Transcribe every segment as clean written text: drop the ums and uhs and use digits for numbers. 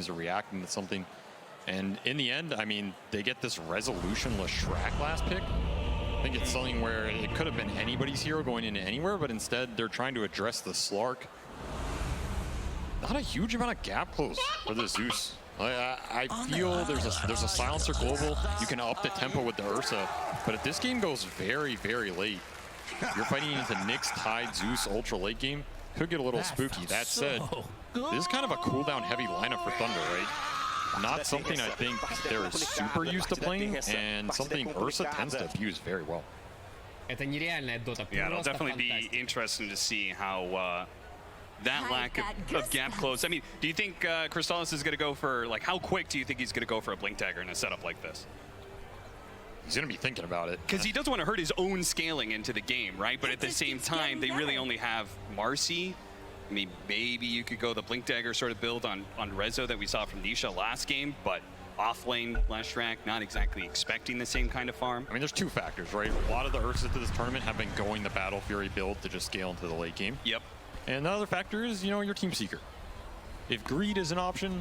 teams are reacting to something. And in the end, I mean, they get this resolutionless Shrek last pick. I think it's something where it could have been anybody's hero going into anywhere, but instead they're trying to address the Slark. Not a huge amount of gap close for the Zeus. I feel there's a silencer global. You can up the tempo with the Ursa, but if this game goes very, very late, you're fighting into Nyx, Tide, Zeus, ultra late game, could get a little spooky. That said, this is kind of a cooldown heavy lineup for Thunder, right? Not something I think they're super used to playing, and something Ursa tends to abuse very well. Yeah, it'll definitely be interesting to see how that lack of gap close. I mean, do you think Crystallis is going to go for, like, how quick do you think he's going to go for a Blink Dagger in a setup like this? He's going to be thinking about it. Because he doesn't want to hurt his own scaling into the game, right? But at the same time, they really only have Marcy. I mean, maybe you could go the Blink Dagger sort of build on Rezo that we saw from Nisha last game, but off lane, last track, not exactly expecting the same kind of farm. I mean, there's two factors, right? A lot of the Ursas to this tournament have been going the Battle Fury build to just scale into the late game. Yep. And the other factor is, you know, your Team Seeker. If greed is an option,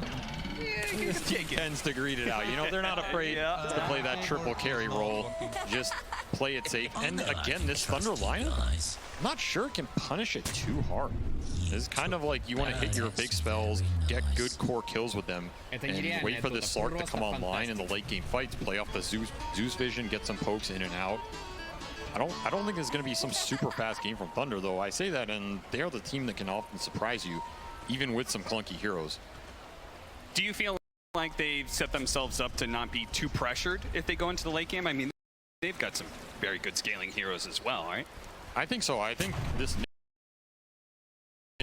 tends to greed it out. You know, they're not afraid to play that triple carry role. Just play it safe. And again, this Thunder lineup, I'm not sure it can punish it too hard. It's kind of like you want to hit your big spells, get good core kills with them, and wait for this Slark to come online in the late game fights, play off the Zeus vision, get some pokes in and out. I don't think it's going to be some super fast game from Thunder, though. I say that, and they are the team that can often surprise you, even with some clunky heroes. Do you feel like they've set themselves up to not be too pressured if they go into the late game? I mean, they've got some very good scaling heroes as well, right? I think so. I think this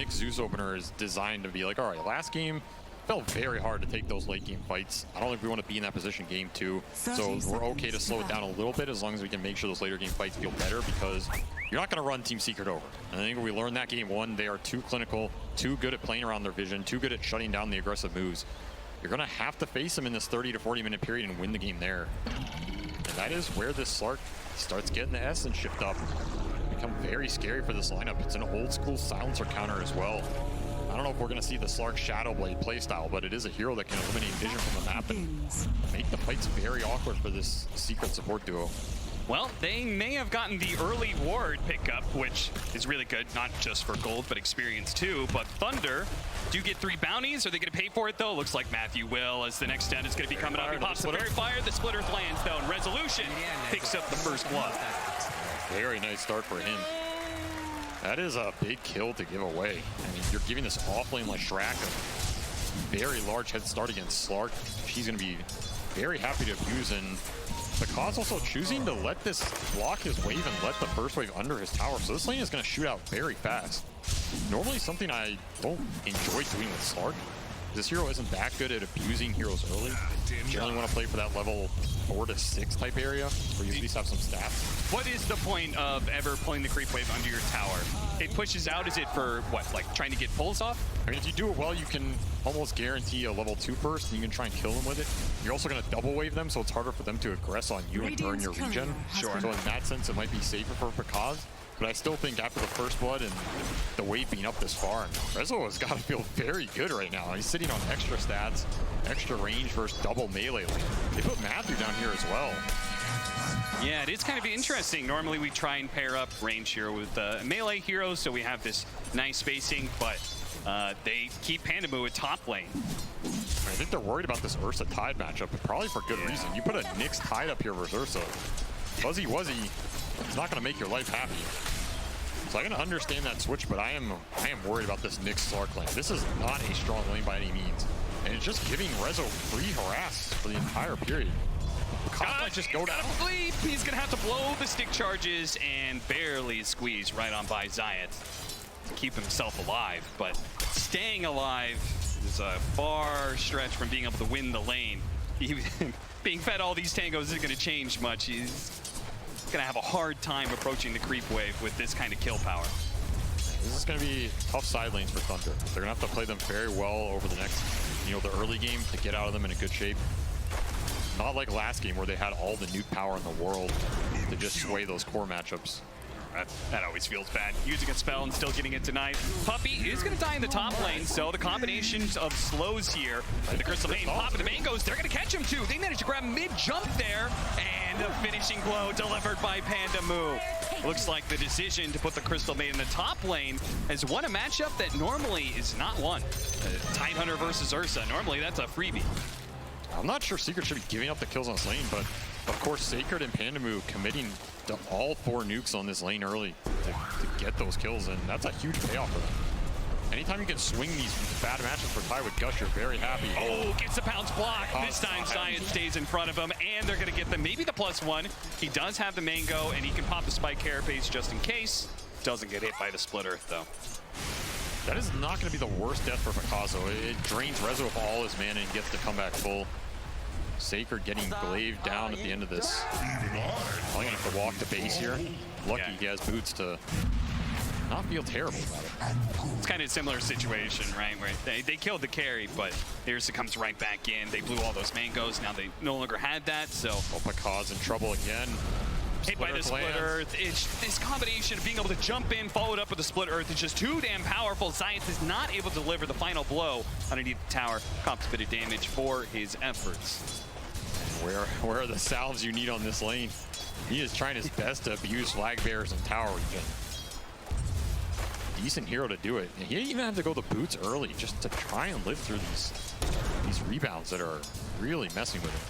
Nyx Zeus opener is designed to be like, all right, last game felt very hard to take those late game fights. I don't think we want to be in that position game 2. So we're okay to slow it down a little bit as long as we can make sure those later game fights feel better, because you're not going to run Team Secret over. And I think we learned that game 1. They are too clinical, too good at playing around their vision, too good at shutting down the aggressive moves. You're going to have to face them in this 30 to 40 minute period and win the game there. And that is where this Slark starts getting the essence shift up. Become very scary for this lineup. It's an old school silencer counter as well. I don't know if we're going to see the Slark Shadow Blade playstyle, but it is a hero that can eliminate vision from the map and make the fights very awkward for this secret support duo. Well, they may have gotten the early ward pickup, which is really good, not just for gold, but experience too. But Thunder do get 3 bounties. Are they going to pay for it, though? Looks like Matthew will, as the next stun is going to be coming up. He pops the Fairy Fire. The Splitter lands, though, and Resolution picks up the first blood. Very nice start for him. That is a big kill to give away. I mean, you're giving this offlane like Shrek a very large head start against Slark. She's going to be very happy to abuse, and Bakaz also choosing to let this block his wave and let the first wave under his tower. So this lane is going to shoot out very fast. Normally something I don't enjoy doing with Slark. This hero isn't that good at abusing heroes early. You generally want to play for that level 4 to 6 type area where you at least have some stats. What is the point of ever pulling the creep wave under your tower? It pushes out, is it for what, like trying to get pulls off? I mean, if you do it well, you can almost guarantee a level 2 burst, and you can try and kill them with it. You're also going to double wave them, so it's harder for them to aggress on you and burn your regen. Sure. So in that sense, it might be safer for Bakaz. But I still think after the first blood and the wave being up this far, Rezo has got to feel very good right now. He's sitting on extra stats, extra range versus double melee lane. They put Matthew down here as well. Yeah, it is kind of interesting. Normally we try and pair up range here with melee heroes, so we have this nice spacing, but they keep Pandamu at top lane. I think they're worried about this Ursa Tide matchup, but probably for good reason. You put a Nyx Tide up here versus Ursa. Fuzzy Wuzzy, it's not going to make your life happy. So I can understand that switch, but I am worried about this Nyx Slark lane. This is not a strong lane by any means. And it's just giving Rezo free harass for the entire period. Might just go down. He's going to have to blow the stick charges and barely squeeze right on by Zayat to keep himself alive. But staying alive is a far stretch from being able to win the lane. Being fed all these tangos isn't going to change much. He's going to have a hard time approaching the creep wave with this kind of kill power. This is going to be tough side lanes for Thunder. They're going to have to play them very well over the next, the early game to get out of them in a good shape. Not like last game where they had all the nuke power in the world to just sway those core matchups. That always feels bad. Using a spell and still getting it denied. Puppey is going to die in the top lane, so the combination of slows here. The Crystal Main popping the mangoes. They're going to catch him too. They managed to grab mid-jump there, and a finishing blow delivered by Panda Moo. Looks like the decision to put the Crystal Main in the top lane has won a matchup that normally is not won. Tidehunter versus Ursa. Normally that's a freebie. I'm not sure Secret should be giving up the kills on this lane, but of course Sacred and Panda Moo committing to all 4 nukes on this lane early to get those kills, and that's a huge payoff for them. Anytime you can swing these bad matches for Ty with Gush, you're very happy. Oh, gets the pounce block. This time Zion stays in front of him, and they're going to get them maybe the +1. He does have the mango, and he can pop the spike carapace just in case. Doesn't get hit by the split earth, though. That is not going to be the worst death for Picasso. It drains Rezo of all his mana and gets the comeback full. Sacred getting glaved down at the end of this. Probably going to have to walk the base here. Lucky he has boots to not feel terrible about it. It's kind of a similar situation, right? Where they killed the carry, but Ursa comes right back in. They blew all those mangoes. Now they no longer had that, so... Pica's in trouble again. Hit by the split earth. It's this combination of being able to jump in, followed up with the split earth, is just too damn powerful. Science is not able to deliver the final blow underneath the tower. Comps a bit of damage for his efforts. Where are the salves you need on this lane? He is trying his best to abuse flag bearers and tower regen. Decent hero to do it. And he didn't even have to go the boots early just to try and live through these rebounds that are really messing with him.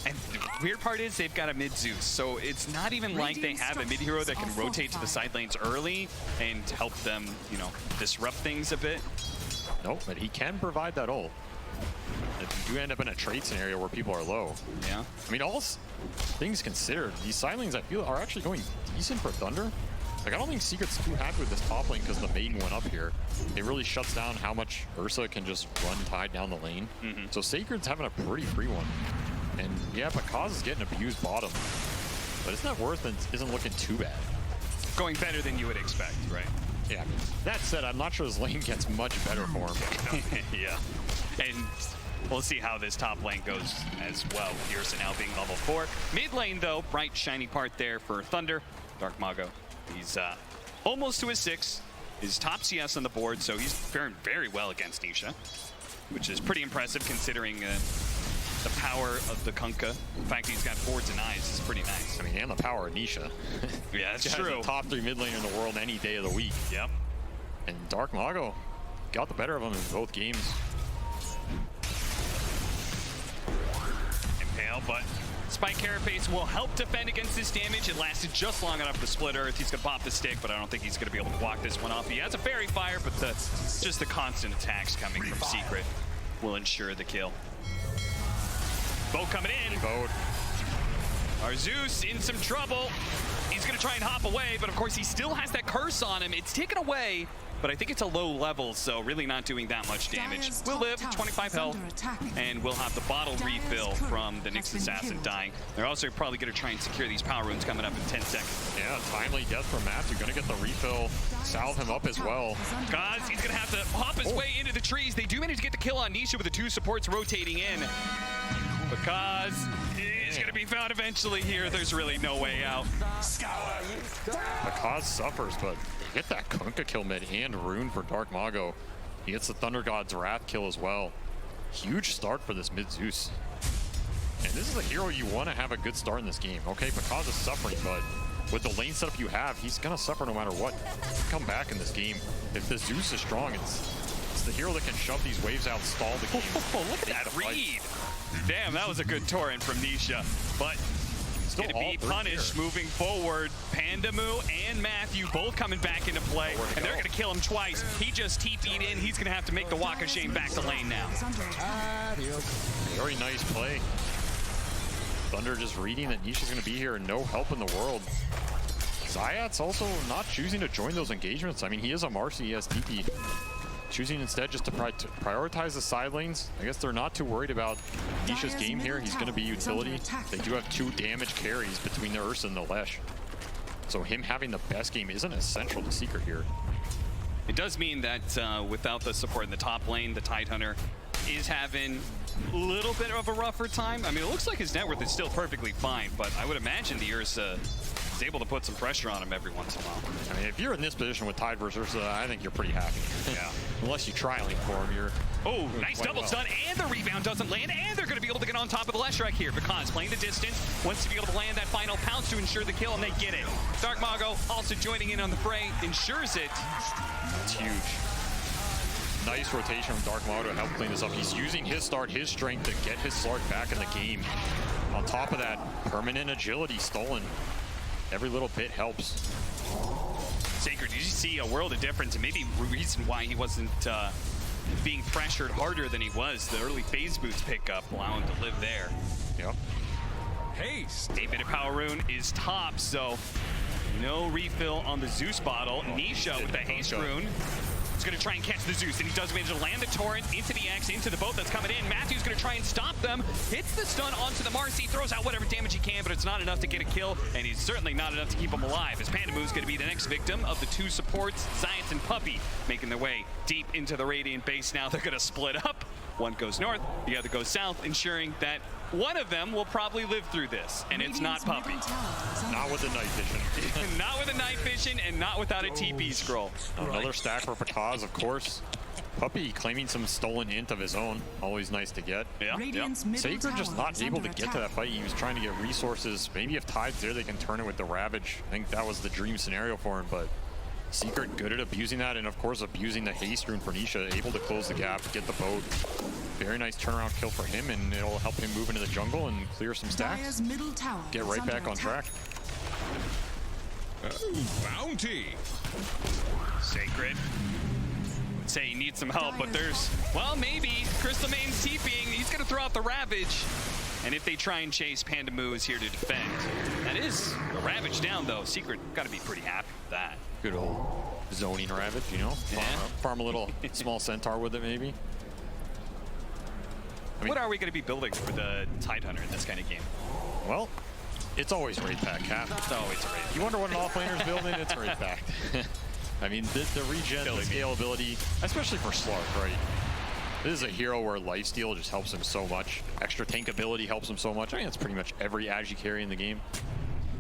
And the weird part is they've got a mid Zeus, so it's not even like they have a mid hero that can rotate to the side lanes early and help them, you know, disrupt things a bit. Nope, but he can provide that ult. If you do end up in a trade scenario where people are low. Yeah. I mean, all things considered, these side lanes I feel are actually going decent for Thunder. Like, I don't think Secret's too happy with this top lane because the Maiden went up here. It really shuts down how much Ursa can just run Tide down the lane. So Sacred's having a pretty free one. And yeah, Pica's is getting abused bottom. But it's not worth it, isn't looking too bad. Going better than you would expect, right? Yeah. That said, I'm not sure this lane gets much better for him. Yeah. And we'll see how this top lane goes as well. Ursa now being level 4. Mid lane, though, bright, shiny part there for Thunder. Dark Mago. He's almost to his 6. His top CS on the board, so he's faring very well against Nisha, which is pretty impressive considering the power of the Kunkka. The fact that he's got 4 denies is pretty nice. I mean, and the power of Nisha. Yeah, that's true. true. The top 3 mid laner in the world any day of the week. Yep. And Dark Mago got the better of him in both games. Impale, but Spike Carapace will help defend against this damage. It lasted just long enough to split Earth. He's going to pop the stick, but I don't think he's going to be able to block this one off. He has a Fairy Fire, but just the constant attacks coming from Secret will ensure the kill. Boat coming in. Boat. Our Zeus in some trouble. He's going to try and hop away, but of course he still has that curse on him. It's taken away, but I think it's a low level, so really not doing that much damage. We'll live, 25 health, and we'll have the bottle refill from the Nyx Assassin dying. They're also probably going to try and secure these power runes coming up in 10 seconds. Yeah, timely death from Matthew. Going to get the refill, salve him up as well. Guys, he's going to have to hop his way into the trees. They do manage to get the kill on Nisha with the 2 supports rotating in. Because he's going to be found eventually here. There's really no way out. Pica's suffers, but get that Kunkka kill mid and rune for Dark Mago. He gets the Thunder God's Wrath kill as well. Huge start for this mid Zeus. And this is a hero you want to have a good start in this game. Okay, Pica's is suffering, but with the lane setup you have, he's going to suffer no matter what. Come back in this game. If the Zeus is strong, it's the hero that can shove these waves out, stall the game. Look at that read. Damn, that was a good torrent from Nisha, but going to be punished moving forward. Panda Moo and Matthew both coming back into play, and they're going to kill him twice. He just TP'd in. He's going to have to make the walk of shame back to lane now. Very nice play. Thunder just reading that Nisha's going to be here and no help in the world. Zayat's also not choosing to join those engagements. I mean, he is a Marcy, he has TP. Choosing instead just to prioritize the side lanes. I guess they're not too worried about Nisha's game here. He's going to be utility. They do have 2 damage carries between the Ursa and the Lesh. So him having the best game isn't essential to Secret here. It does mean that without the support in the top lane, the Tidehunter is having a little bit of a rougher time. I mean, it looks like his net worth is still perfectly fine, but I would imagine the Ursa He's able to put some pressure on him every once in a while. I mean, if you're in this position with Tide versus Ursa, I think you're pretty happy. Yeah. Unless you trialing for him, you're... Oh, nice double stun, and the rebound doesn't land, and they're going to be able to get on top of the Leshrac here because playing the distance, wants to be able to land that final pounce to ensure the kill, and they get it. Dark Mago also joining in on the fray, ensures it. That's huge. Nice rotation from Dark Mago to help clean this up. He's using his start, his strength to get his Slark back in the game. On top of that, permanent agility stolen. Every little bit helps. Sacred, you see a world of difference, and maybe the reason why he wasn't being pressured harder than he was. The early phase boots pickup allowing him to live there. Yep. Haste. 8-minute power rune is top, so no refill on the Zeus bottle. Nisha with the haste rune. He's going to try and catch the Zeus, and he does manage to land the torrent into the X, into the boat that's coming in. Matthew's going to try and stop them. Hits the stun onto the Marcy, throws out whatever damage he can, but it's not enough to get a kill, and he's certainly not enough to keep him alive, as Pandamu's going to be the next victim of the two supports, Zions and Puppey, making their way deep into the Radiant base now. They're going to split up. One goes north, the other goes south, ensuring that one of them will probably live through this, and it's not Puppey. Not with the night vision. Not with a night vision, and not without a TP scroll. Another stack for Pakaz, of course. Puppey claiming some stolen int of his own. Always nice to get. Yeah. Sacred just not able to get to that fight. He was trying to get resources. Maybe if Tide's there, they can turn it with the Ravage. I think that was the dream scenario for him, but Secret good at abusing that, and of course abusing the haste rune for Nisha, able to close the gap, get the boat. Very nice turnaround kill for him, and it'll help him move into the jungle and clear some stacks. Get right back on track. Bounty. Sacred would say he needs some help, but there's, well, maybe Crystal Main's TPing. He's going to throw out the Ravage. And if they try and chase, Pandamu is here to defend. That is a Ravage down, though. Secret got to be pretty happy with that. Good old zoning Ravage, you know? Farm a little small Centaur with it, maybe. I mean, what are we going to be building for the Tidehunter in this kind of game? Well, it's always raid pack, Cap. It's always a raid. You wonder what an offlaner's building? It's raid pack. I mean, the regen, the scalability, especially for Slark, right? This is a hero where lifesteal just helps him so much. Extra tank ability helps him so much. I mean, it's pretty much every agi carry in the game.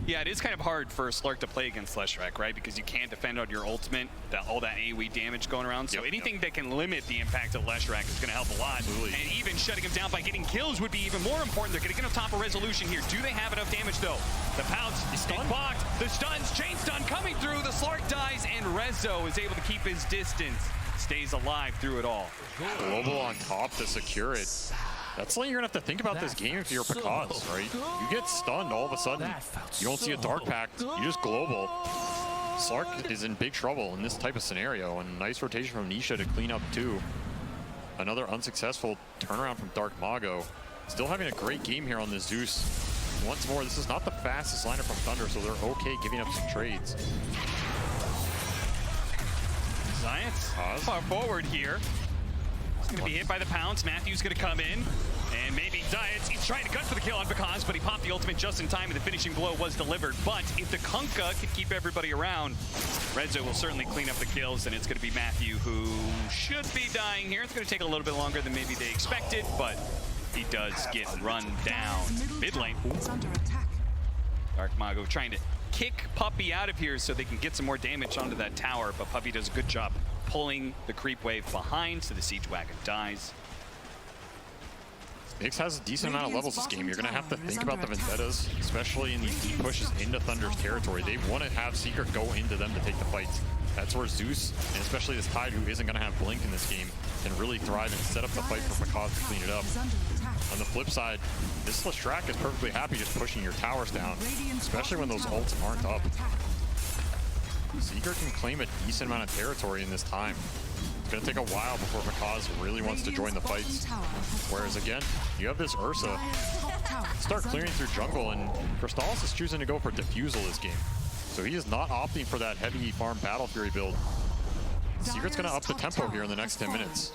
Yeah, it is kind of hard for Slark to play against Leshrac, right? Because you can't defend on your ultimate, all that AoE damage going around. So anything that can limit the impact of Leshrac is going to help a lot. Absolutely. And even shutting him down by getting kills would be even more important. They're going to get on top of resolution here. Do they have enough damage, though? The pounce is blocked. The stuns, chain stun coming through. The Slark dies, and Rezo is able to keep his distance. Stays alive through it all. Global on top to secure it. That's something you're going to have to think about this game if you're Pakaz, right? You get stunned all of a sudden. You don't see a Dark Pact. You just global. Slark is in big trouble in this type of scenario, and nice rotation from Nisha to clean up too. Another unsuccessful turnaround from Dark Mago. Still having a great game here on the Zeus. Once more, this is not the fastest lineup from Thunder, so they're okay giving up some trades. Science far forward here. He's going to be hit by the pounce. Matthew's going to come in. And maybe Diets, he's trying to gut for the kill on Pakaz, but he popped the ultimate just in time, and the finishing blow was delivered. But if the Kunkka can keep everybody around, Rezo will certainly clean up the kills, and it's going to be Matthew who should be dying here. It's going to take a little bit longer than maybe they expected, but he does get run down. Mid lane. Dark Mago trying to kick Puppey out of here so they can get some more damage onto that tower, but Puppey does a good job pulling the creep wave behind, so the siege wagon dies. Nyx has a decent amount of levels this game. You're going to have to think about the vendettas, especially in these deep pushes into Thunder's territory. They want to have Secret go into them to take the fights. That's where Zeus, and especially this Tide, who isn't going to have Blink in this game, can really thrive and set up the fight for Pakaz to clean it up. On the flip side, this Leshrac is perfectly happy just pushing your towers down, especially when those ults aren't up. Secret can claim a decent amount of territory in this time. It's going to take a while before Pakaz really wants to join the fights. Whereas again, you have this Ursa start clearing through jungle, and Crystallis is choosing to go for Diffusal this game. So he is not opting for that heavy farm Battle Fury build. Secret's going to up the tempo here in the next 10 minutes.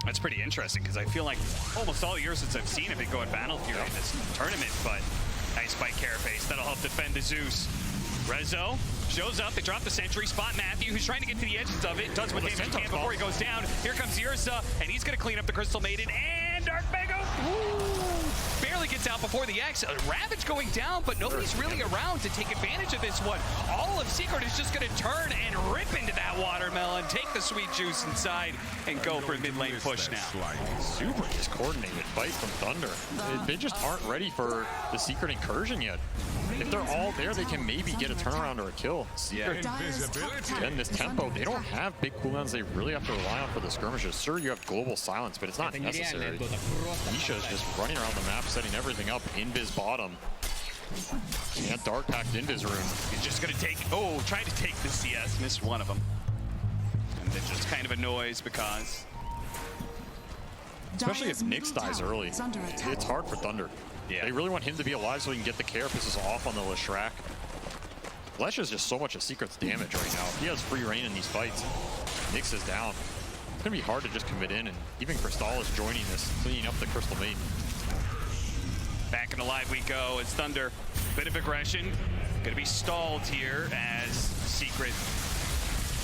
That's pretty interesting, because I feel like almost all years since I've seen have been going Battle Fury in this tournament, but nice fight Carapace. That'll help defend the Zeus. Rezo shows up, they drop the sentry, spot Matthew, who's trying to get to the edges of it, does what damage he can before he goes down. Here comes Ursa, and he's going to clean up the Crystal Maiden, and Dark Mago, barely barely gets out before the X. Ravage going down, but nobody's really around to take advantage of this one. All of Secret is just going to turn and rip into that watermelon, take the sweet juice inside, and go for a mid lane push now. Super discoordinated fight from Thunder. They just aren't ready for the Secret incursion yet. If they're all there, they can maybe get a turnaround or a kill. Secret, again, this tempo, they don't have big cooldowns they really have to rely on for the skirmishes. Sure, you have global silence, but it's not necessary. Nisha is just running around the map, setting everything up. Invis bottom. And dark packed Invis rune. He's just going to take, tried to take the CS, missed one of them. And then just kind of a noise because... Especially if Nyx dies early, it's hard for Thunder. Yeah. They really want him to be alive so he can get the carapaces off on the Leshrac. Lesh is just so much of Secret's damage right now. He has free reign in these fights. Nyx is down. It's going to be hard to just commit in, and even Crystal is joining this, cleaning up the Crystal Maiden. Back in alive we go as Thunder. Bit of aggression. Going to be stalled here as Secret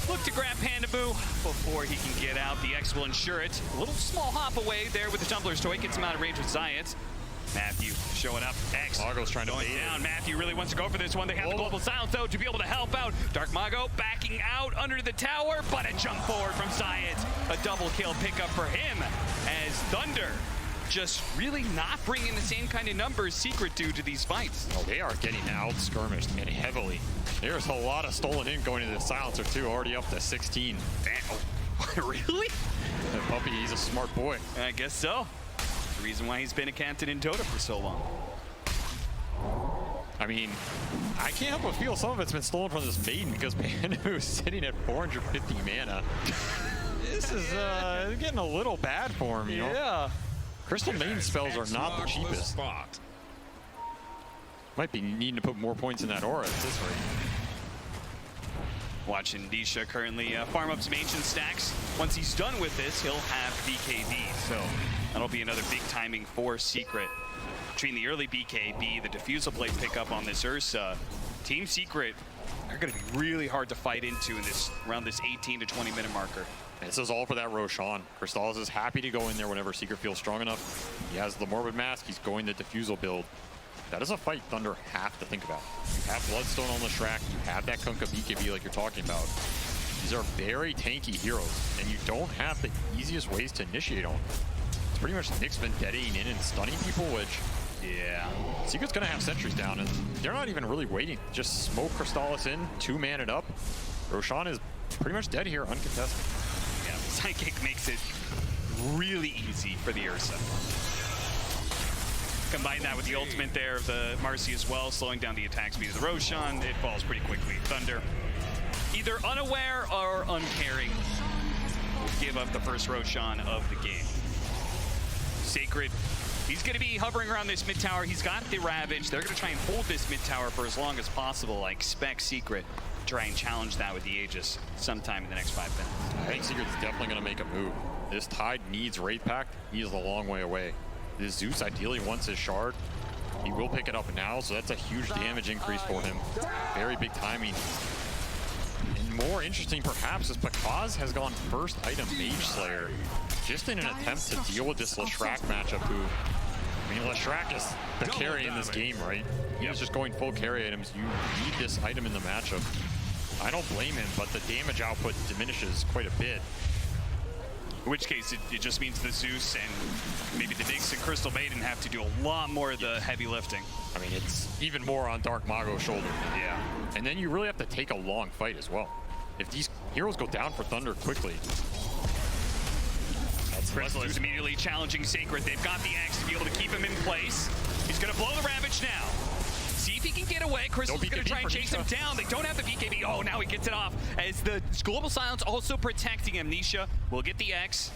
look to grab Pandaboo before he can get out. The X will ensure it. A little small hop away there with the Tumbler's Toy. Gets him out of range with Zayat. Matthew showing up. X Mago's trying to going bait down. Matthew really wants to go for this one. They have the global silence though to be able to help out. Dark Mago backing out under the tower, but a jump forward from Zayat. A double kill pickup for him as Thunder just really not bringing the same kind of numbers Secret do to these fights. Oh, they are getting out skirmished and heavily. There's a lot of stolen in going into the silencer too, already up to 16. Damn. Really? The puppy, he's a smart boy. I guess so. The reason why he's been a captain in Dota for so long. I mean, I can't help but feel some of it's been stolen from this Maiden because Pandaboo is sitting at 450 mana. This is getting a little bad for him, you know? Yeah. Crystal Maiden spells are not the cheapest. Might be needing to put more points in that aura at this rate. Watching Nisha currently farm up some ancient stacks. Once he's done with this, he'll have BKB. So that'll be another big timing for Secret. Between the early BKB, the Diffusal Blade pickup on this Ursa, Team Secret are going to be really hard to fight into in this around this 18 to 20 minute marker. This is all for that Roshan. Crystallus is happy to go in there whenever Secret feels strong enough. He has the Morbid Mask. He's going the Diffusal build. That is a fight Thunder have to think about. You have Bloodstone on Leshrac. You have that Kunkka BKB like you're talking about. These are very tanky heroes, and you don't have the easiest ways to initiate on. It's pretty much Nyx been deadying in and stunning people, which, yeah, Secret's going to have sentries down, and they're not even really waiting. Just smoke Crystallis in, 2-man it up. Roshan is pretty much dead here, uncontested. Yeah, Sidekick makes it really easy for the Ursa. Combine that with the ultimate there of the Marcy as well, slowing down the attack speed of the Roshan. It falls pretty quickly. Thunder, either unaware or uncaring, will give up the first Roshan of the game. Sacred, he's going to be hovering around this mid tower. He's got the Ravage. They're going to try and hold this mid tower for as long as possible. I expect Secret to try and challenge that with the Aegis sometime in the next 5 minutes. I think Secret's definitely going to make a move. This Tide needs Wraith Pact. He is a long way away. This Zeus ideally wants his shard. He will pick it up now, so that's a huge damage increase for him. Very big timing. And more interesting perhaps is Pakaz has gone first item Mage Slayer, just in an attempt to deal with this Leshrac matchup who, I mean, Leshrac is the carry in this game, right? He's just going full carry items. You need this item in the matchup. I don't blame him, but the damage output diminishes quite a bit. In which case, it just means the Zeus and maybe the Nyx and Crystal Maiden have to do a lot more of the heavy lifting. I mean, it's even more on Dark Mago's shoulder. Yeah. And then you really have to take a long fight as well. If these heroes go down for Thunder quickly. Crystal is immediately challenging Sacred. They've got the X to be able to keep him in place. He's going to blow the Ravage now. See if he can get away. Crystal's going to try and chase him down. They don't have the BKB. Oh, now he gets it off. As the Global Silence also protecting him. Nisha will get the X.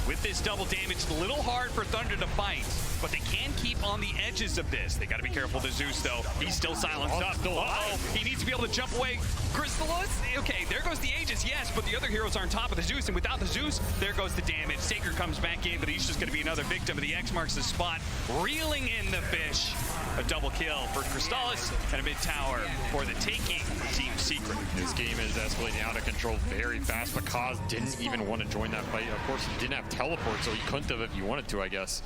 With this double damage, it's a little hard for Thunder to fight, but they can keep on the edges of this. They got to be careful. The Zeus, though, he's still silenced up. Uh-oh, he needs to be able to jump away. Crystallis, okay, there goes the Aegis, yes, but the other heroes are on top of the Zeus, and without the Zeus, there goes the damage. Sacred comes back in, but he's just going to be another victim, and the X marks the spot, reeling in the fish. A double kill for Crystallis and a mid-tower for the taking Team Secret. This game is escalating out of control very fast. Pakaz didn't even want to join that fight. Of course, he didn't have teleport, so he couldn't have if he wanted to, I guess.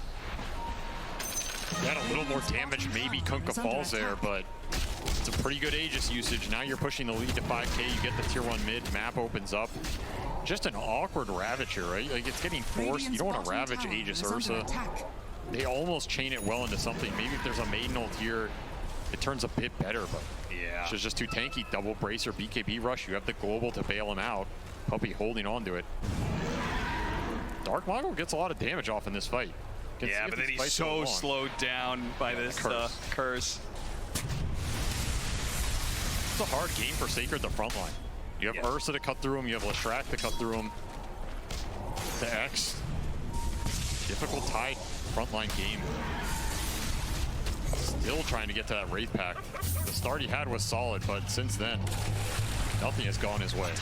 Got a little more damage, maybe Kunkka falls there, but it's a pretty good Aegis usage. Now you're pushing the lead to 5K, you get the tier 1 mid, map opens up. Just an awkward Ravage here, right? Like, it's getting forced. You don't want to Ravage Aegis Ursa. They almost chain it well into something. Maybe if there's a maiden ult here, it turns a bit better, but yeah, it's just too tanky. Double Bracer, BKB Rush, you have the global to bail him out. Puppey holding on to it. Dark Mongol gets a lot of damage off in this fight. Yeah, but then he's so slowed down by this curse. It's a hard game for Sacred the front line. You have Ursa to cut through him, you have Leshrac to cut through him. The X. Difficult tied frontline game. Still trying to get to that Wraith Pack. The start he had was solid, but since then, nothing has gone his way.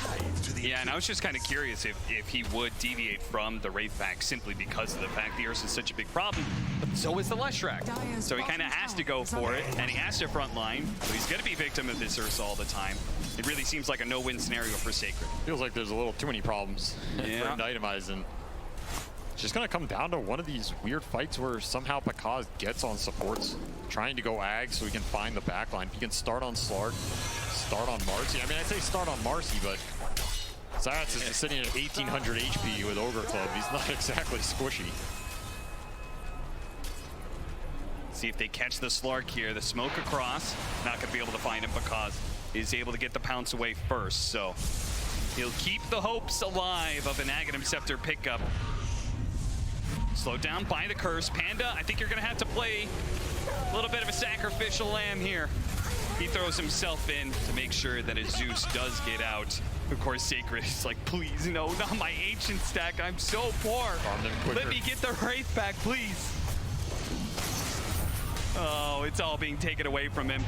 Yeah, and I was just kind of curious if he would deviate from the Wraith Pack simply because of the fact the Ursa is such a big problem, but so is the Leshrac. So he kind of has to go for it, and he has to frontline, so he's going to be victim of this Ursa all the time. It really seems like a no-win scenario for Sacred. Feels like there's a little too many problems for him to itemize, and it's just going to come down to one of these weird fights where somehow Pakaz gets on supports, trying to go ag so he can find the backline. He can start on Slark, start on Marcy. I mean, I'd say start on Marcy, but Zayats is sitting at 1800 HP with Ogre Club. He's not exactly squishy. See if they catch the Slark here. The smoke across, not going to be able to find him. Pakaz is able to get the pounce away first, so he'll keep the hopes alive of an Aghanim Scepter pickup. Slowed down by the curse. Panda, I think you're going to have to play a little bit of a sacrificial lamb here. He throws himself in to make sure that his Zeus does get out. Of course, Sacred is like, please, no, not my ancient stack. I'm so poor. Let me get the Wraith back, please. Oh, it's all being taken away from him. In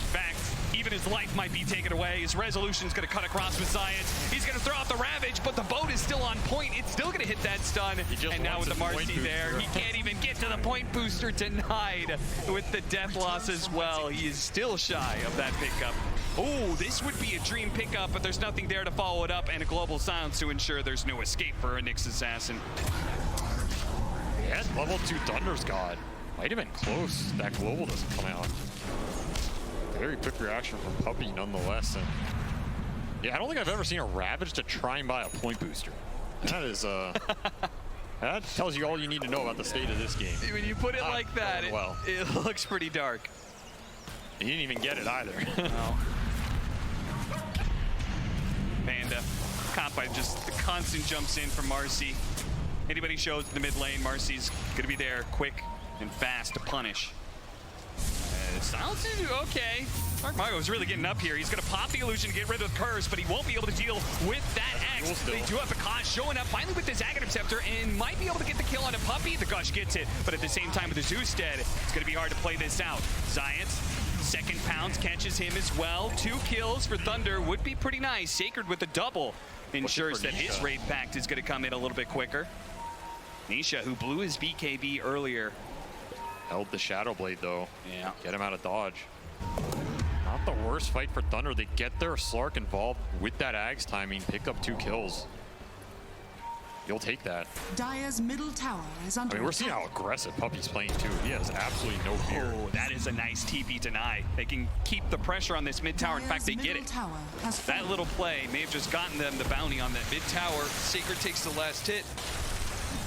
fact, even his life might be taken away. His resolution's going to cut across with Zayat. He's going to throw out the Ravage, but the boat is still on point. It's still going to hit that stun. And now with the Marcy there, he can't even get to the point booster, denied with the death loss as well. He is still shy of that pickup. Oh, this would be a dream pickup, but there's nothing there to follow it up, and a global silence to ensure there's no escape for a Nyx assassin. Yeah, level 2 Thunder's God. Might have been close. That global doesn't come out. Very quick reaction from Puppey nonetheless. And yeah, I don't think I've ever seen a Ravage to try and buy a point booster. That is that tells you all you need to know about the state of this game. When you put it like that, it looks pretty dark. He didn't even get it either. No. Panda caught by just the constant jumps in from Marcy. Anybody shows in the mid lane, Marcy's gonna be there quick and fast to punish. Silence is okay. Dark Mago's really getting up here. He's gonna pop the illusion to get rid of the curse, but he won't be able to deal with that X. They do have Pakaz showing up finally with this Aghanim Scepter and might be able to get the kill on a Puppey. The Gush gets it, but at the same time with the Zeus dead, it's gonna be hard to play this out. Zayat, second pounce catches him as well. 2 kills for Thunder would be pretty nice. Sacred with the double ensures that his Wraith Pact is gonna come in a little bit quicker. Nisha, who blew his BKB earlier, held the Shadow Blade though. Yeah. Get him out of dodge. Not the worst fight for Thunder. They get their Slark involved with that Ags timing, pick up 2 kills. You'll take that. Dire's middle tower is under we're seeing how aggressive Puppey's playing too. He has absolutely no fear. Oh, that is a nice TP deny. They can keep the pressure on this mid tower. In fact, they get it. That little play may have just gotten them the bounty on that mid tower. Sacred takes the last hit.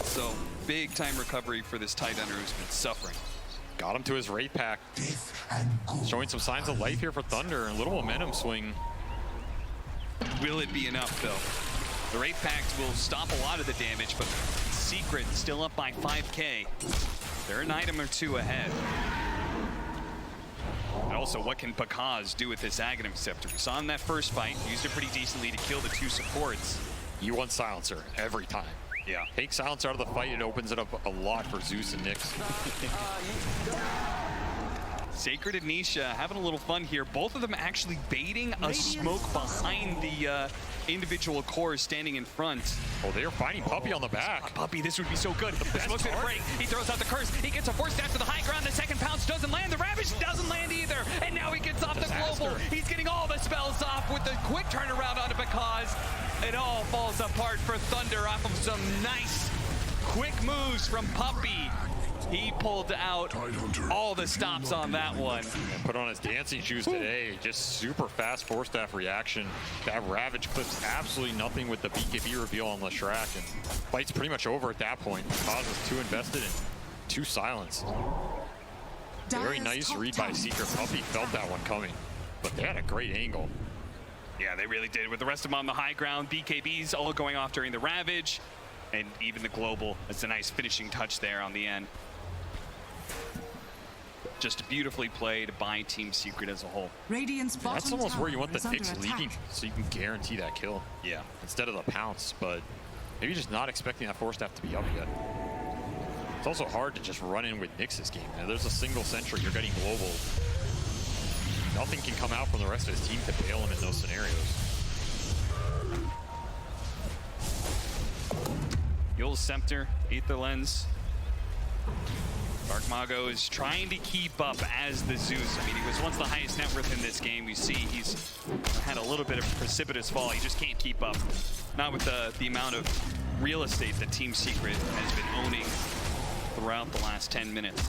So big time recovery for this tight ender who's been suffering. Got him to his Wraith Pack. Showing some signs of life here for Thunder. A little momentum swing. Will it be enough though? The Wraith Pact will stop a lot of the damage, but Secret still up by 5K. They're an item or 2 ahead. And also, what can Pakaz do with this Aghanim Scepter? We saw in that first fight, used it pretty decently to kill the 2 supports. You want Silencer every time. Yeah. Take Silencer out of the fight, it opens it up a lot for Zeus and Nyx. Sacred and Nisha having a little fun here. Both of them actually baiting a smoke behind the individual cores standing in front. Oh, they are finding Puppey on the back. Puppey, this would be so good. The smoke's gonna break. He throws out the curse. He gets a force dash to the high ground. The second pounce doesn't land. The Ravage doesn't land either. And now he gets off the global. He's getting all the spells off with the quick turnaround onto Pakaz. It all falls apart for Thunder off of some nice Quick moves from Puppy. He pulled out all the stops on that one. Put on his dancing shoes today. Just super fast force staff reaction. That Ravage clips absolutely nothing with the BKB reveal on Leshrac, and fight's pretty much over at that point. Kaz was too invested and too silenced. Very nice read by Seeker. Puppy felt that one coming, but they had a great angle. Yeah, they really did. With the rest of them on the high ground, BKBs all going off during the Ravage, and even the global. It's a nice finishing touch there on the end. Just beautifully played by Team Secret as a whole. Radiant's bottom That's almost where you want the tower is Nyx under leaking, attack. so you can guarantee that kill. Yeah. Instead of the pounce, but maybe just not expecting that force staff to be up yet. It's also hard to just run in with Nyx's game. Now, there's a single sentry, you're getting global. Nothing can come out from the rest of his team to bail him in those scenarios. Yule's Scepter, Aether Lens. Dark Mago is trying to keep up as the Zeus. I mean, he was once the highest net worth in this game. You see he's had a little bit of precipitous fall. He just can't keep up. Not with the amount of real estate that Team Secret has been owning throughout the last 10 minutes.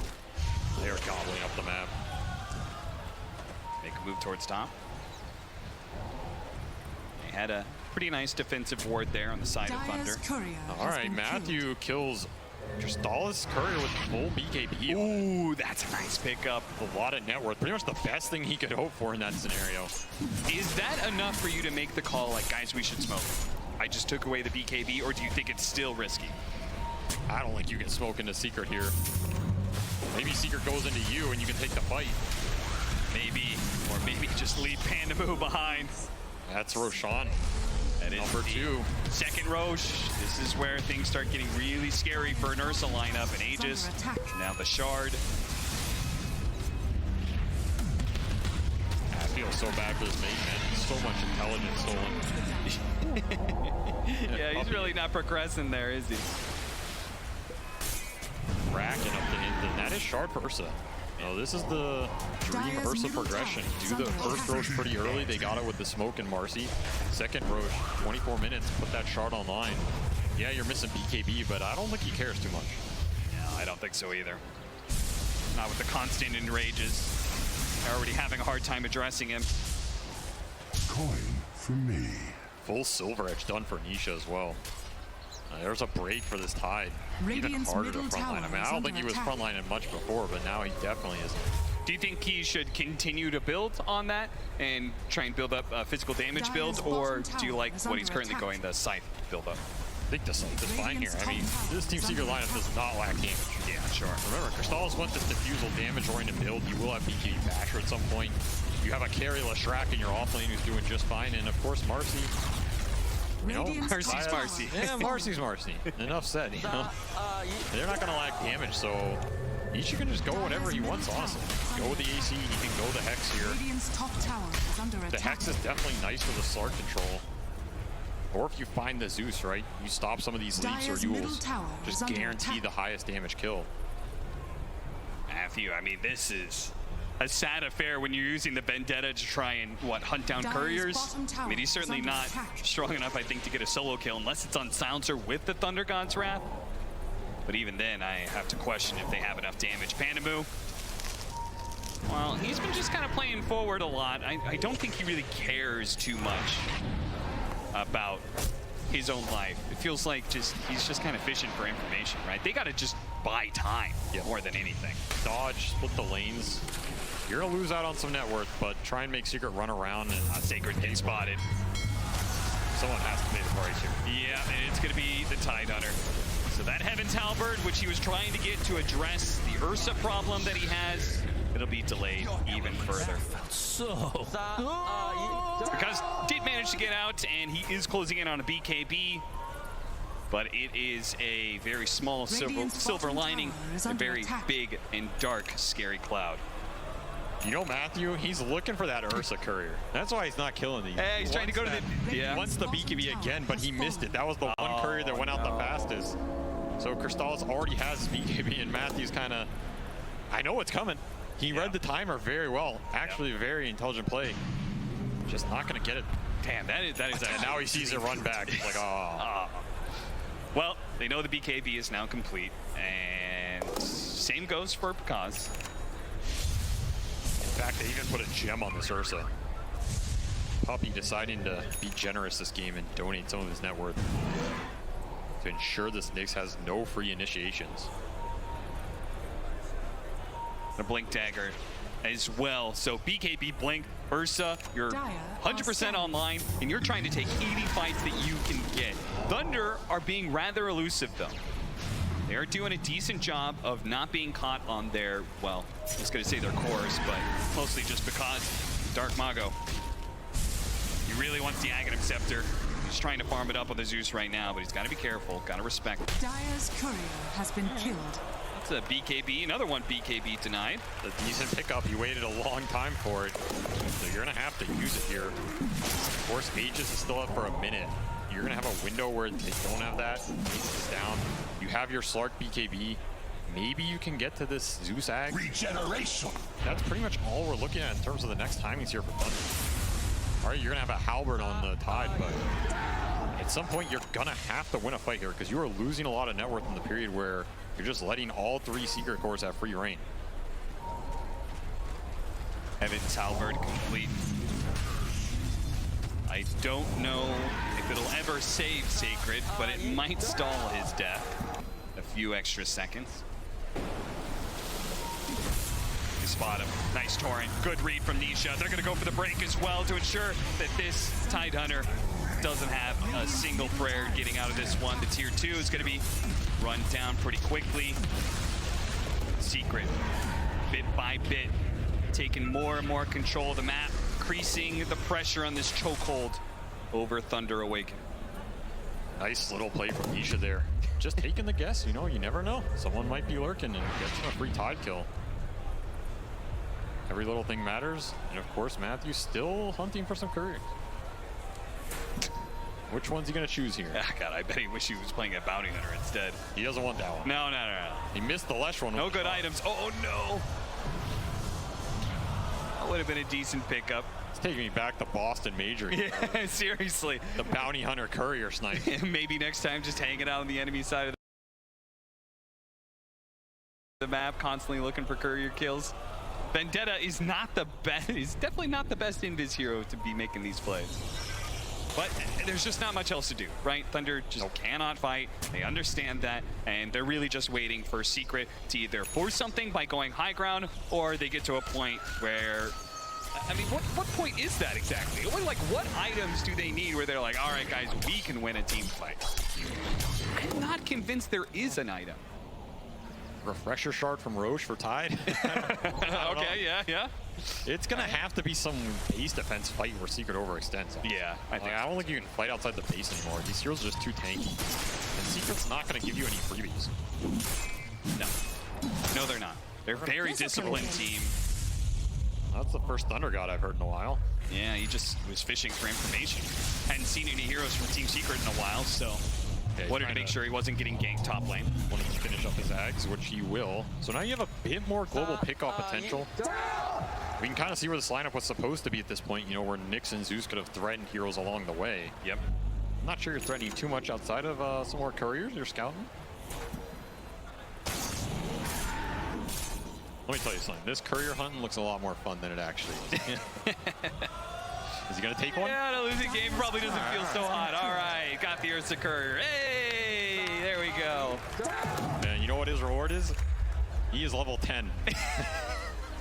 They're gobbling up the map. Make a move towards top. They had a pretty nice defensive ward there on the side of Thunder. All right, Matthew kills Crystallis Courier with full BKB. Ooh, that's a nice pickup. A lot of net worth. Pretty much the best thing he could hope for in that scenario. Is that enough for you to make the call, like, guys, we should smoke? I just took away the BKB, or do you think it's still risky? I don't think you can smoke into Secret here. Maybe Secret goes into you and you can take the fight. Maybe, or maybe just leave Pandamu behind. That's Roshan. That is number 2. Second Roche. This is where things start getting really scary for an Ursa lineup in Aegis. Now the Shard. I feel so bad for this mate, man. So much intelligence stolen. Yeah, he's really not progressing there, is he? Racking up the hit, and that is Shard for Ursa. No, this is the dream Ursa progression. Do the first Roche pretty early. They got it with the smoke and Marcy. Second Roche, 24 minutes, put that Shard online. Yeah, you're missing BKB, but I don't think he cares too much. No, I don't think so either. Not with the constant enrages. They're already having a hard time addressing him. Coin for me. Full Silver Edge done for Nisha as well. There's a break for this Tide. Even harder to frontline. I mean, I don't think he was frontlining much before, but now he definitely is. Do you think he should continue to build on that and try and build up a physical damage build, or do you like what he's currently going, the Scythe build up? I think the Scythe is fine here. I mean, this Team Secret lineup does not lack damage. Yeah, sure. Remember, Crystallis wants this diffusal damage-oriented build. You will have BKB Basher at some point. You have a carry Leshrac in your offlane who's doing just fine, and of course Marcy. You know, Marcy's Marcy. Yeah, Marcy's Marcy. Enough said, you know. They're not going to lack damage, so Nisha can just go whatever he wants, honestly. Go with the AC, he can go the Hex here. The Hex is definitely nice for the Slark control. Or if you find the Zeus, right, you stop some of these leaps or duels. Just guarantee the highest damage kill. Matthew, I mean, this is a sad affair when you're using the Vendetta to try and, what, hunt down couriers? I mean, he's certainly not strong enough, I think, to get a solo kill unless it's on Silencer with the Thunder God's Wrath. But even then, I have to question if they have enough damage. Pandamu, well, he's been just kind of playing forward a lot. I don't think he really cares too much about his own life. It feels like he's just kind of fishing for information, right? They got to just buy time more than anything. Dodge, split the lanes. You're gonna lose out on some net worth, but try and make Secret run around and Sacred getting spotted. Someone has to pay the price here. Yeah, and it's gonna be the Tide Hunter. So that Heaven's Halberd, which he was trying to get to address the Ursa problem that he has, it'll be delayed even further. Because did manage to get out, and he is closing in on a BKB. But it is a very small silver lining, a very big and dark, scary cloud. You know, Matthew, he's looking for that Ursa Courier. That's why he's not killing these. Hey, he's trying to go to the... He wants the BKB again, but he missed it. That was the one courier that went out the fastest. So Crystallis already has his BKB, and Matthew's kind of... I know what's coming. He read the timer very well. Actually, a very intelligent play. Just not going to get it. Damn, that is and now he sees it run back. He's like, oh. Well, They know the BKB is now complete, and same goes for Pekaz. In fact, they even put a gem on this Ursa. Puppy deciding to be generous this game and donate some of his net worth to ensure this Nyx has no free initiations. The Blink Dagger as well. So BKB, Blink, Ursa, you're 100% online, and you're trying to take 80 fights that you can get. Thunder are being rather elusive, though. They are doing a decent job of not being caught on their, well, I was going to say their cores, but mostly just because Dark Mago. He really wants the Aghanim Scepter. He's trying to farm it up with the Zeus right now, but he's got to be careful, got to respect. Dire's courier has been killed. That's a BKB, another one BKB denied. A decent pickup. You waited a long time for it, so you're going to have to use it here. Of course, Aegis is still up for a minute. You're going to have a window where they don't have that. Aegis is down. You have your Slark BKB. Maybe you can get to this Zeus Ag. Regeneration. That's pretty much all we're looking at in terms of the next timings here for Thunder. All right, you're going to have a halberd on the Tide, but at some point you're going to have to win a fight here because you are losing a lot of net worth in the period where you're just letting all 3 secret cores have free reign. Evan's halberd complete. I don't know if it'll ever save Sacred, but it might stall his death a few extra seconds. You spot him. Nice torrent. Good read from Nisha. They're going to go for the break as well to ensure that this Tide Hunter doesn't have a single prayer getting out of this one. The tier 2 is going to be run down pretty quickly. Secret, bit by bit, taking more and more control of the map, increasing the pressure on this chokehold over Thunder Awaken. Nice little play from Nisha there. Just taking the guess, you know, you never know. Someone might be lurking and gets a free Tide kill. Every little thing matters. And of course, Matthew's still hunting for some couriers. Which one's he gonna choose here? Ah, God, I bet he wish he was playing a Bounty Hunter instead. He doesn't want that one. No. He missed the Lesh one. No good items. Oh, no. That would have been a decent pickup. It's taking me back to Boston Major. Yeah, seriously. The Bounty Hunter courier snipe. Maybe next time just hanging out on the enemy side of the map, constantly looking for courier kills. Vendetta is not the best. He's definitely not the best invis hero to be making these plays. But there's just not much else to do, right? Thunder just cannot fight. They understand that, and they're really just waiting for Secret to either force something by going high ground, or they get to a point where, I mean, what point is that exactly? What items do they need where they're like, all right, guys, we can win a team fight? I'm not convinced there is an item. Refresher shard from Roche for Tide. Okay, yeah. It's gonna have to be some base defense fight where Secret overextends. Yeah, I don't think you can fight outside the base anymore. These heroes are just too tanky. And Secret's not gonna give you any freebies. No, they're not. They're a very disciplined team. That's the first Thunder God I've heard in a while. Yeah, he just was fishing for information. Hadn't seen any heroes from Team Secret in a while, so wanted to make sure he wasn't getting ganked top lane. Wanted to finish up his Ags, which he will. So now you have a bit more global pickoff potential. We can kind of see where this lineup was supposed to be at this point, you know, where Nyx and Zeus could have threatened heroes along the way. Yep. I'm not sure you're threatening too much outside of some more couriers you're scouting. Let me tell you something. This courier hunting looks a lot more fun than it actually is. Is he going to take one? Yeah, the losing game probably doesn't feel so hot. All right, got the Ursa courier. Hey, there we go. And you know what his reward is? He is level 10.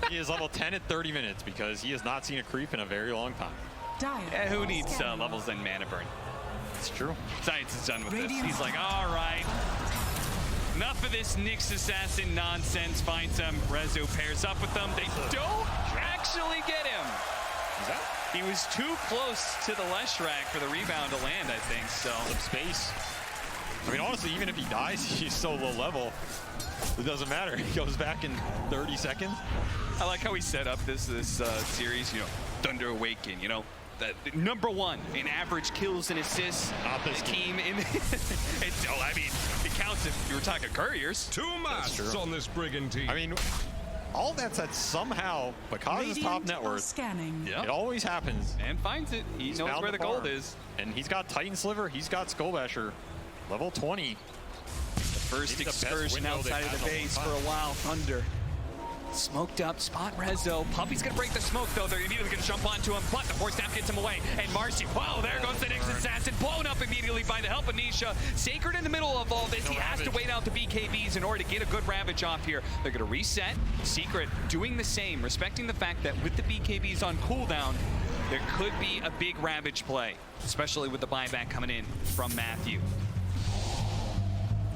He is level 10 at 30 minutes because he has not seen a creep in a very long time. Yeah, who needs levels in mana burn? It's true. Science is done with this. He's like, all right. Enough of this Nyx assassin nonsense. Finds him. Rezo pairs up with them. They don't actually get him. Is that? He was too close to the Lesh rack for the rebound to land, I think, so. Some space. I mean, honestly, even if he dies, he's so low level. It doesn't matter. He goes back in 30 seconds. I like how he set up this series, you know, Thunder Awaken, you know, the #1 in average kills and assists. Not this team in I mean, it counts if you were talking couriers. 2 masts on this brigand team. I mean, all that said, somehow, because his top net worth, it always happens. And finds it. He knows where the gold is. And he's got Titan Sliver, he's got Skullbasher. Level 20. First Maybe the best excursion window they've outside of had the in a long base time. for a while. Thunder. Smoked up, spot Rezo. Puppy's gonna break the smoke though. They're immediately gonna jump onto him, but the force staff gets him away. And Marcy, whoa, there goes the next assassin, blown up immediately by the help of Nisha. Sacred in the middle of all this. He has to wait out the BKBs in order to get a good Ravage off here. They're gonna reset. Secret doing the same, respecting the fact that with the BKBs on cooldown, there could be a big Ravage play, especially with the buyback coming in from Matthew.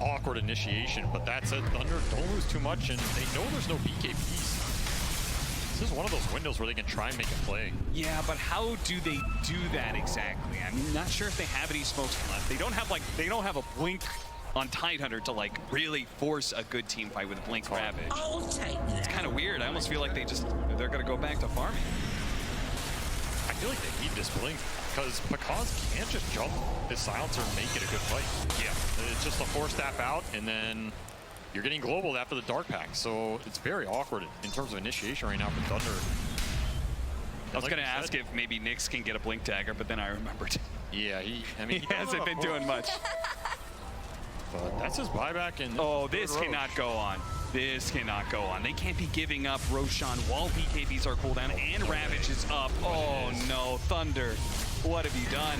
Awkward initiation, but that's it. Thunder don't lose too much, and they know there's no BKBs. This is one of those windows where they can try and make a play. Yeah, but how do they do that exactly? I'm not sure if they have any smokes left. They don't have a blink on Tidehunter to like really force a good team fight with Blink Ravage. I'll take that. It's kind of weird. I almost feel like they're gonna go back to farming. I feel like they need this blink because Pakaz can't just jump his silencer and make it a good fight. Yeah, it's just a force staff out, and then you're getting global after the dark pack. So it's very awkward in terms of initiation right now for Thunder. I was gonna ask if maybe Nyx can get a blink dagger, but then I remembered. Yeah, he hasn't been doing much. But that's his buyback, and Oh, this cannot go on. This cannot go on. They can't be giving up Roshan while BKBs are cooldown and Ravage is up. Oh no, Thunder, what have you done?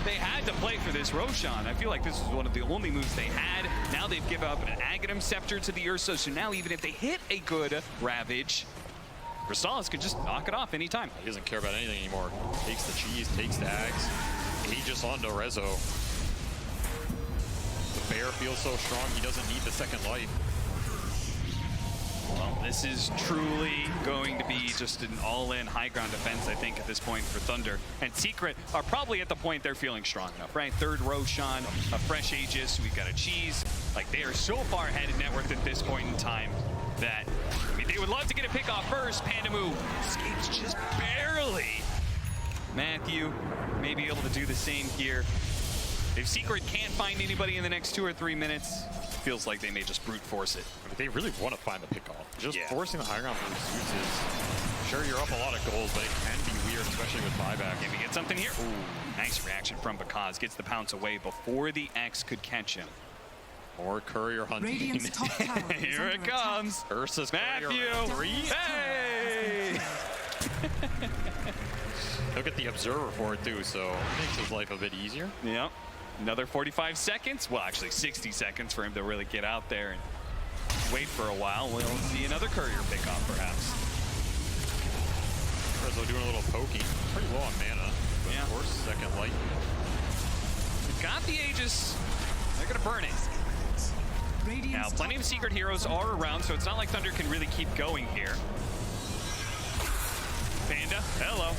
They had to play for this Roshan. I feel like this was one of the only moves they had. Now they've given up an Aghanim Scepter to the Ursa, so now even if they hit a good Ravage, Rosales could just knock it off anytime. He doesn't care about anything anymore. Takes the cheese, takes the Ags. Aegis onto Rezo. The bear feels so strong, he doesn't need the second life. Well, this is truly going to be just an all-in high ground defense, I think, at this point for Thunder. And Secret are probably at the point they're feeling strong enough, right? Third Roshan, a fresh Aegis, we've got a cheese. Like, they are so far ahead in net worth at this point in time that, I mean, they would love to get a pick off first. Pandamu escapes just barely. Matthew may be able to do the same here. If Secret can't find anybody in the next 2 or 3 minutes, feels like they may just brute force it. I mean, they really want to find the pick off. Just forcing the high ground for the suits is, sure, you're up a lot of goals, but it can be weird, especially with buyback. Can we get something here? Ooh, nice reaction from Pakaz. Gets the pounce away before the X could catch him. More courier hunting. Radiant's top tower is Here under it comes. Ursa's Matthew. courier 3. Hey! He'll get the observer for it too, so it makes his life a bit easier. Yep. Another 45 seconds. Well, actually 60 seconds for him to really get out there and wait for a while. We'll see another courier pickoff, perhaps. Rezo doing a little poking. Pretty low on mana. But Yeah. of course, second light. We've got the Aegis. They're going to burn it. Now, plenty of secret heroes are around, so it's not like Thunder can really keep going here. Panda, hello.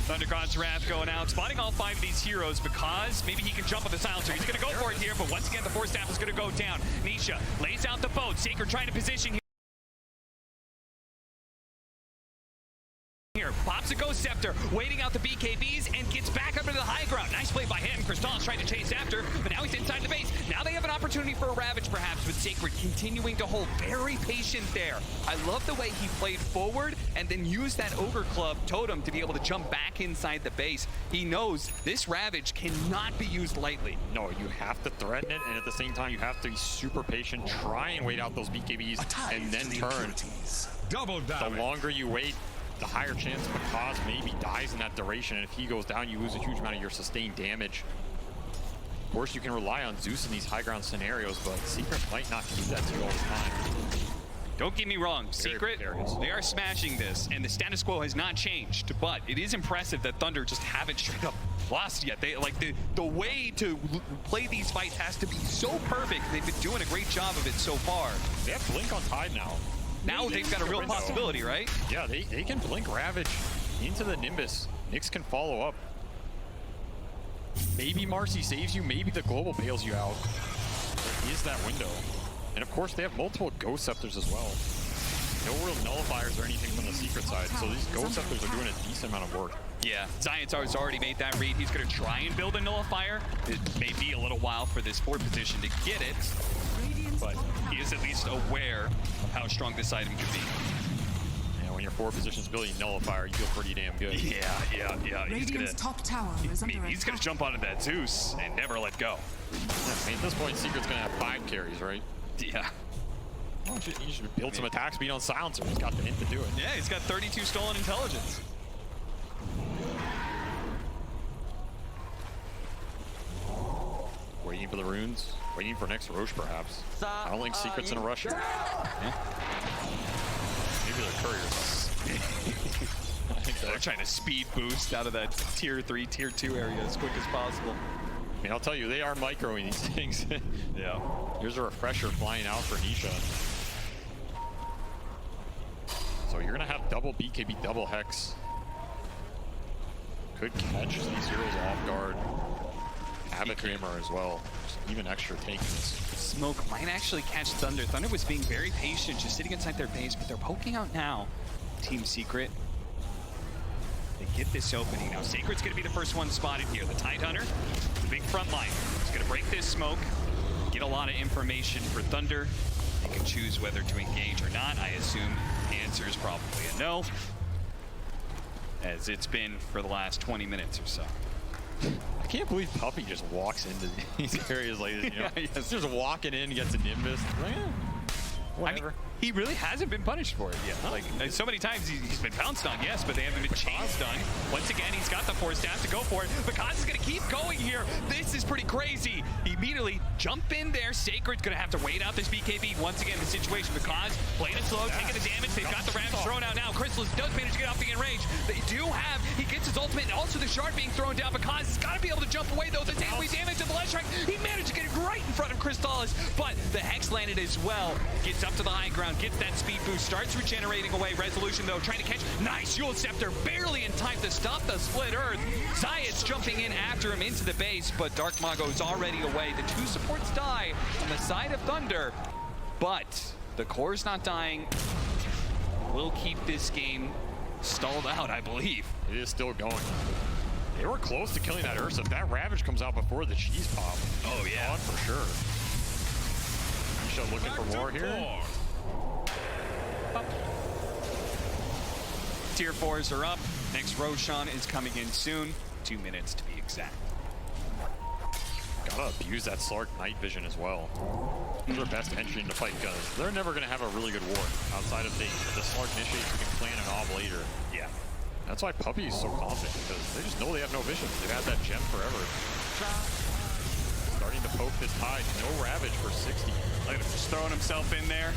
Thundergod's Wrath going out, spotting all 5 of these heroes because maybe he can jump on the silencer. He's going to go for it here, but once again, the force staff is going to go down. Nisha lays out the boat. Sacred trying to position here. Pops a Ghost Scepter, waiting out the BKBs, and gets back up into the high ground. Nice play by him. Crystal's trying to chase after, but now he's inside the base. Now they have an opportunity for a Ravage, perhaps, with Sacred continuing to hold. Very patient there. I love the way he played forward and then used that Ogre Club totem to be able to jump back inside the base. He knows this Ravage cannot be used lightly. No, you have to threaten it, and at the same time, you have to be super patient, try and wait out those BKBs, and then turn. Double The damage. longer you wait, the higher chance Pakaz maybe dies in that duration, and if he goes down, you lose a huge amount of your sustained damage. Of course, you can rely on Zeus in these high ground scenarios, but Secret might not keep that to you all the time. Don't get me wrong, Secret, they are smashing this, and the status quo has not changed, but it is impressive that Thunder just haven't straight up lost yet. They like the way to play these fights has to be so perfect. They've been doing a great job of it so far. They have Blink on Tide now. Now they've got a real possibility, right? Yeah, they can Blink Ravage into the Nimbus. Nyx can follow up. Maybe Marcy saves you, maybe the global bails you out. There is that window. And of course, they have multiple Ghost Scepters as well. No real nullifiers or anything from the Secret side, so these Ghost Scepters are doing a decent amount of work. Yeah, Zionsar's already made that read. He's going to try and build a nullifier. It may be a little while for this fourth position to get it, but he is at least aware of how strong this item could be. Yeah, when when your 4 positions ability nullifier, you feel pretty damn good. Yeah. Radiant's top tower is under He's gonna attack. jump onto that Zeus and never let go. I mean, at this point, Secret's gonna have 5 carries, right? Yeah. Well, you should build some attack speed on Silencer. He's got the hint to do it. Yeah, he's got 32 stolen intelligence. Waiting for the runes. Waiting for next Roche, perhaps. I don't think Secret's in a rush here. Yeah. Maybe they're couriers. I think They're trying to speed boost out of that tier 3, tier 2 area as quick as possible. I mean, I'll tell you, they are microing these things. Yeah. Here's a refresher flying out for Nisha. So you're gonna have double BKB, double Hex. Could catch these heroes off guard. Havoc Hammer as well. Just even extra takings. Smoke might actually catch Thunder. Thunder was being very patient, just sitting inside their base, but they're poking out now. Team Secret. They get this opening. Now Sacred's gonna be the first one spotted here. The Tidehunter, the big front line. He's gonna break this smoke, get a lot of information for Thunder. They can choose whether to engage or not. I assume the answer is probably a no, as it's been for the last 20 minutes or so. I can't believe Puppy just walks into these areas like this, you know? Yeah, yes. Just walking in, gets a Nimbus. Like, whatever. I mean, he really hasn't been punished for it yet. Like, so many times he's been pounced on, yes, but they haven't been chains done. Once again, he's got the Force Staff to go for it. Bakaz is going to keep going here. This is pretty crazy. He immediately jump in there. Sacred's going to have to wait out this BKB. Once again, the situation. Bakaz playing it slow, taking the damage. They've got the Ravage thrown out now. Chrysalis does manage to get off the range. They do have, he gets his ultimate, and also the shard being thrown down. Bakaz has got to be able to jump away, though. The AoE damage to the left track. He managed to get it right in front of Crystallis, but the Hex landed as well. Gets up to the high ground, gets that speed boost, starts regenerating away. Resolution, though, trying to catch. Nice. Yule Scepter barely in time to stop the split earth. Zayat's jumping in after him into the base, but Dark Mago's already away. The 2 supports die on the side of Thunder, but the core's not dying. We'll keep this game stalled out, I believe. It is still going. They were close to killing that Ursa. If that Ravage comes out before the cheese pop, Oh, yeah. on for sure. Nisha looking for more here. Tier 4s are up. Next Roshan is coming in soon. 2 minutes to be exact. Gotta abuse that Slark night vision as well. Those are best entry into fight because they're never gonna have a really good ward outside of the Slark initiates who can plan an ob later. Yeah. That's why Puppy is so confident because they just know they have no vision. They've had that gem forever. Starting to poke this Tide. No Ravage for 60. Look at him just throwing himself in there.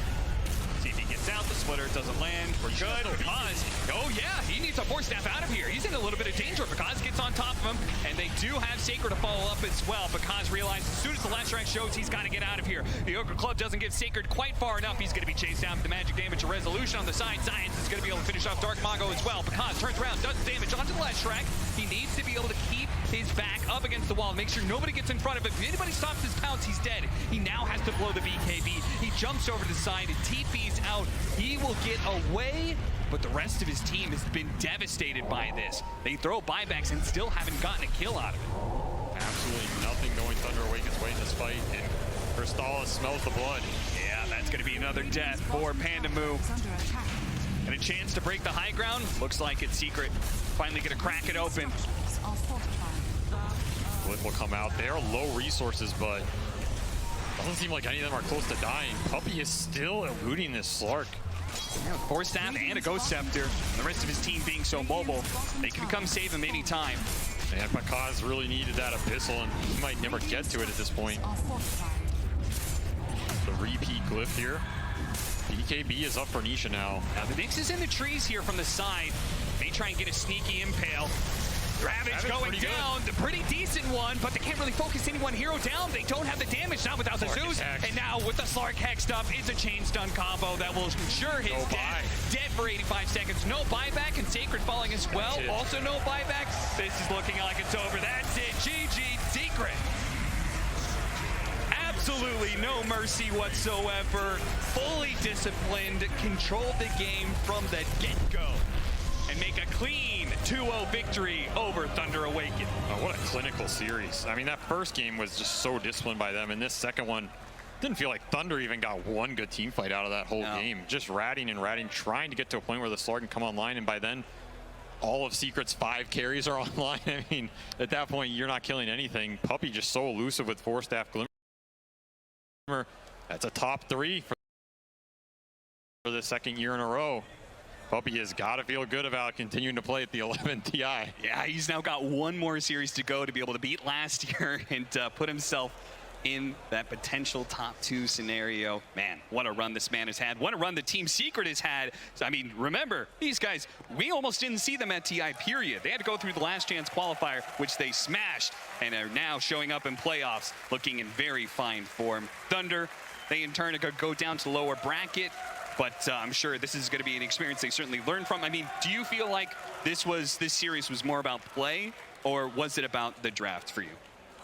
See if he gets out. The splitter doesn't land. We're good. Bakaz, oh yeah, he needs a Force Staff out of here. He's in a little bit of danger. Bakaz gets on top of him, and they do have Sacred to follow up as well. Bakaz realizes as soon as the last rank shows, he's got to get out of here. The Ogre Club doesn't get Sacred quite far enough. He's going to be chased down with the magic damage of Resolution on the side. Science is going to be able to finish off Dark Mago as well. Bakaz turns around, does damage onto the last track. He needs to be able to keep his back up against the wall, make sure nobody gets in front of him. If anybody stops his pounce, he's dead. He now has to blow the BKB. He jumps over to the side, and TP's out. He will get away, but the rest of his team has been devastated by this. They throw buybacks and still haven't gotten a kill out of it. Absolutely nothing going Thunder Awaken's way in this fight, and Crystallis smells the blood. Yeah, that's going to be another death for Pandamoo. Is under attack. And a chance to break the high ground. Looks like it's Secret. Finally going to crack it open. Structures are fortified. Blip will come out. They are low resources, but doesn't seem like any of them are close to dying. Puppy is still eluding this Slark. Yeah, Force Staff and a Ghost Scepter. And the rest of his team being so mobile, they can come save him anytime. And Bakaz really needed that Abyssal, and he might never get to it at this point. Are fortified. The repeat glyph here. BKB is up for Nisha now. Now the Nyx is in the trees here from the side. They try and get a sneaky impale. Ravage going pretty down, the pretty decent one, but they can't really focus any one hero down. They don't have the damage, not without the Slark Zeus. is hexed. And now with the Slark hexed up, it's a chain stun combo that will ensure his No death. buy. Dead for 85 seconds. No buyback, and Sacred falling as well. That's it. Also no buyback. This is looking like it's over. That's it. GG Secret. Absolutely no mercy whatsoever. Fully disciplined, controlled the game from the get-go, and make a clean 2-0 victory over Thunder Awaken. Oh, what a clinical series. I mean, that first game was just so disciplined by them, and this second one, Didn't feel like Thunder even got one good team fight out of that whole game. Just ratting and ratting, trying to get to a point where the Slark can come online, and by then, all of Secret's 5 carries are online. I mean, at that point, you're not killing anything. Puppey just so elusive with 4-staff Glimmer. That's a top 3 for the 2nd year in a row. Puppey has got to feel good about continuing to play at the 11 TI. Yeah, he's now got one more series to go to be able to beat last year and put himself in that potential top 2 scenario. Man, what a run this man has had. What a run the Team Secret has had. I mean, remember, these guys, we almost didn't see them at TI, period. They had to go through the last chance qualifier, which they smashed, and are now showing up in playoffs, looking in very fine form. Thunder, they in turn go down to lower bracket, but I'm sure this is going to be an experience they certainly learn from. I mean, do you feel like this series was more about play, or was it about the draft for you?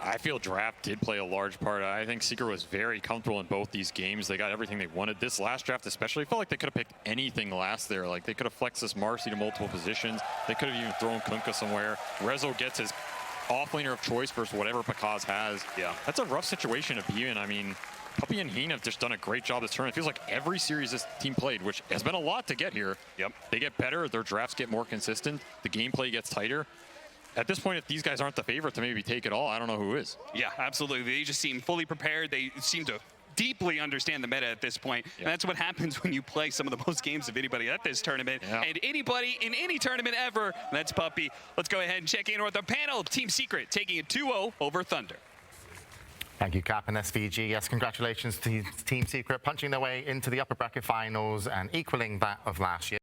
I feel draft did play a large part. I think Secret was very comfortable in both these games. They got everything they wanted. This last draft especially, I felt like they could have picked anything last there. Like, they could have flexed this Marcy to multiple positions. They could have even thrown Kunkka somewhere. Rezo gets his offlaner of choice versus whatever Pakaz has. Yeah. That's a rough situation to be in. I mean, Puppey and Heen have just done a great job this tournament. It feels like every series this team played, which has been a lot to get here. Yep. They get better. Their drafts get more consistent. The gameplay gets tighter. At this point, if these guys aren't the favorite to maybe take it all, I don't know who is. Yeah, absolutely. They just seem fully prepared. They seem to deeply understand the meta at this point. Yeah. And that's what happens when you play some of the most games of anybody at this tournament. Yeah. And anybody in any tournament ever. That's Puppey. Let's go ahead and check in with our panel. Team Secret taking a 2-0 over Thunder. Thank you, Cap and SVG. Yes, congratulations to Team Secret, punching their way into the upper bracket finals and equaling that of last year.